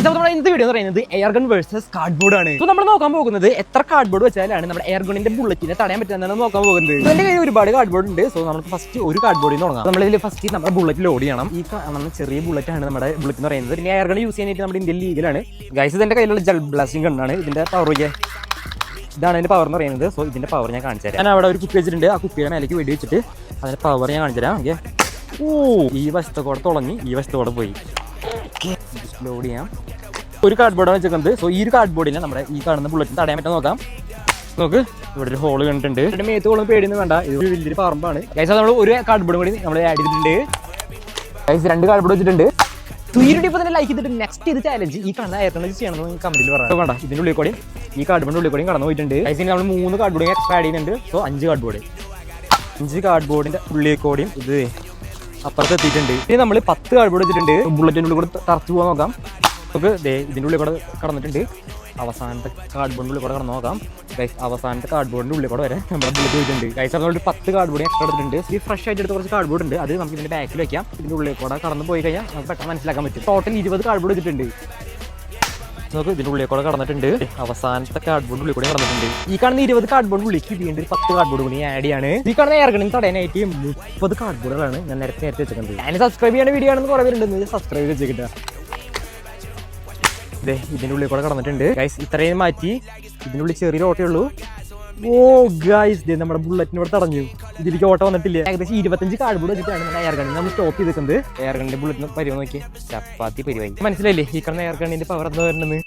നമ്മുടെ ഇന്നത്തെ വീഡിയോ എന്ന് പറയുന്നത് എയർ ഗൺ വേഴ്സസ് കാർഡ്ബോർഡ് ആണ്. ഇപ്പോൾ നമ്മൾ നോക്കാൻ പോകുന്നത് എത്ര കാർഡ്ബോർഡ് വെച്ചാലാണ് നമ്മുടെ എയർ ഗണ്ണിന്റെ ബുള്ളറ്റിനെ തടയാൻ പറ്റുന്നതാണ് നോക്കാൻ പോകുന്നത്. ഇതിന്റെ കയ്യിൽ ഒരുപാട് കാർഡ്ബോർഡ് ഉണ്ട്. സോ നമുക്ക് ഫസ്റ്റ് ഒരു കാർഡ്ബോർഡിൽ തുടങ്ങാം. നമ്മളിതിൽ ഫസ്റ്റ് നമ്മുടെ ബുള്ളറ്റ് ലോഡ് ചെയ്യണം. ഈ നമ്മുടെ ചെറിയ ബുള്ളറ്റ് ആണ് നമ്മുടെ ബുള്ളറ്റ് എന്ന് പറയുന്നത്. പിന്നെ എയർ ഗൺ യൂസ് ചെയ്യാനായിട്ട് നമ്മുടെ ഇന്ത്യൻ ലീഗലാണ്. ഗൈസ് ഇതിന്റെ കയ്യിലുള്ള ജൽ ബ്ലാസ്റ്റിംഗ് ഗണ്ണാണ്. ഇതിന്റെ പവർ ഇതാണ് അതിന്റെ പവർ എന്ന് പറയുന്നത്. സോ ഇതിന്റെ പവർ ഞാൻ കാണിച്ചു തരാം. ഞാൻ അവിടെ ഒരു കുപ്പി വെച്ചിട്ടുണ്ട്. ആ കുപ്പിയുടെ മേലേക്ക് വെടി വെച്ചിട്ട് അതിന്റെ പവർ ഞാൻ കാണിച്ചു തരാം. ഓക്കെ, ഈ വശത്തെ കൂടെ തുടങ്ങി ഈ വശത്തെ കൂടെ പോയി. ലോഡ് ചെയ്യാം. ഒരു കാർഡ്ബോർഡാണ് വെച്ചിരിക്കുന്നത്. സോ ഈ ഒരു കാർഡ്ബോർഡിനെ നമ്മുടെ ഈ കാണുന്ന ബുള്ളറ്റിന് തടയാൻ പറ്റാൻ നോക്കാം. നോക്ക്, ഇവിടെ ഒരു ഹോൾ കണ്ടിട്ടുണ്ട്. ഇതിന്റെ മേത്ത് കൊള്ളും പേടിയൊന്നും വേണ്ട. ഇത് വലിയൊരു പറമ്പാണ്. ഗൈസ് നമ്മൾ ഒരു കാർഡ്ബോർഡ് കൂടി നമ്മൾ ആഡ് ചെയ്തിട്ടുണ്ട്. ഗൈസ് 2 കാർഡ്ബോർഡ് വെച്ചിട്ടുണ്ട്. സോ ഈ വീഡിയോ തന്നെ ലൈക്ക് ചെയ്തിട്ട് നെക്സ്റ്റ് ഇത് ചാലഞ്ച് ഈ കാണുന്ന എയർടെൽ ചെയ്യണമെന്ന് കമന്റിൽ പറയാം. വേണ്ട, ഇതിന്റെ ഉള്ളിൽ കൂടി ഈ കാർഡ്ബോർഡിന്റെ ഉള്ളിൽ കൂടി കടന്നു പോയിട്ടുണ്ട്. ഗൈസ് നമ്മൾ 3 കാർഡ്ബോർഡ് എക്സ്ട്രാ ആഡ് ചെയ്യുന്നുണ്ട്. സോ 5 കാർഡ്ബോർഡ് 5 കാർഡ്ബോർഡിന്റെ ഉള്ളിൽ കൂടിയും ഇത് അപ്പുറത്ത് എത്തിയിട്ടുണ്ട്. ഇനി നമ്മൾ 10 കാർഡ്ബോർഡ് വെച്ചിട്ടുണ്ട്. ബുള്ളറ്റിന്റെ ഉള്ളിൽ കൂടെ തറച്ചു പോകാൻ നോക്കാം. നമുക്ക് ഇതിൻ്റെ ഉള്ളിൽ കൂടെ കടന്നിട്ടുണ്ട്. അവസാനത്തെ കാർഡ്ബോർഡിൻ്റെ ഉള്ളിൽ കൂടെ കടന്നു നോക്കാം. ഗൈസ് അവസാനത്തെ കാർഡ്ബോർഡിൻ്റെ ഉള്ളിൽ കൂടെ വരെ നമ്മുടെ ബുള്ളറ്റ് പോയിട്ടുണ്ട്. ഗൈസ് നമ്മൾ 10 കാർഡ്ബോർഡ് എക്സ്ട്രാ എടുത്തിട്ടുണ്ട്. ഈ ഫ്രഷ് ആയിട്ട് എടുത്ത കുറച്ച് കാർഡ്ബോർഡ് ഉണ്ട്. അത് നമുക്ക് ഇതിൻ്റെ ബാക്കിൽ വയ്ക്കാം. ഇതിൻ്റെ ഉള്ളിൽ കൂടെ കടന്നു പോയി കഴിഞ്ഞാൽ നമുക്ക് പെട്ടെന്ന് മനസ്സിലാക്കാൻ പറ്റും. ടോട്ടൽ 20 കാർഡ്ബോർഡ് വെച്ചിട്ടുണ്ട്. നമുക്ക് ഇതിൻ്റെ ഉള്ളിൽ കൂടെ കടന്നിട്ടുണ്ട്. അവസാനത്തെ കാർഡ്ബോർഡ് ഉള്ളിൽ കൂടെ കടന്നിട്ടുണ്ട്. ഈ കാണുന്ന 20 കാർഡ്ബോർഡ് ഉള്ളിലേക്ക് വീണ്ടും 10 കാർഡ്ബോർഡ് കൂടി ആഡ് ചെയ്യാണ്. ഈ കാണുന്ന എയർ ഗണ്ണിന് തടയാനായിട്ട് 30 കാർഡ്ബോർഡുകളാണ് ഞാൻ നേരത്തെ വെച്ചിട്ടുണ്ട്. ഞാൻ സബ്സ്ക്രൈബ് ചെയ്യുന്ന വീഡിയോ ആണെന്ന് കുറേ പേരുണ്ടെന്ന് സബ്സ്ക്രൈബ് വെച്ചിട്ട് ഇതിൻ്റെ ഉള്ളിൽ കൂടെ കടന്നിട്ടുണ്ട്. ഗൈസ് ഇത്രയും മാറ്റി ഇതിൻ്റെ ഉള്ളിൽ ചെറിയൊരു ഓട്ടേ ഉള്ളൂ. ഓ ഗൈസ് നമ്മുടെ ബുള്ളറ്റിനോട് തടഞ്ഞു. ഇതിലേക്ക് ഓട്ടം വന്നിട്ടില്ല. ഏകദേശം 25 കാർഡ്ബോർഡ് വെച്ചിട്ടാണ് നമ്മുടെ എയർ ഗണ്ണിൽ നമ്മൾ സ്റ്റോപ്പ് ചെയ്തിരിക്കുന്നത്. എയർ ഗണ്ണിന്റെ ബുള്ളറ്റിന് പരിവം നോക്കി ചപ്പാത്തി പരിവായി. മനസ്സിലായില്ലേ ഈ കാണുന്ന എയർ ഗണ്ണിന്റെ പവർ എന്താ വരുന്നത്?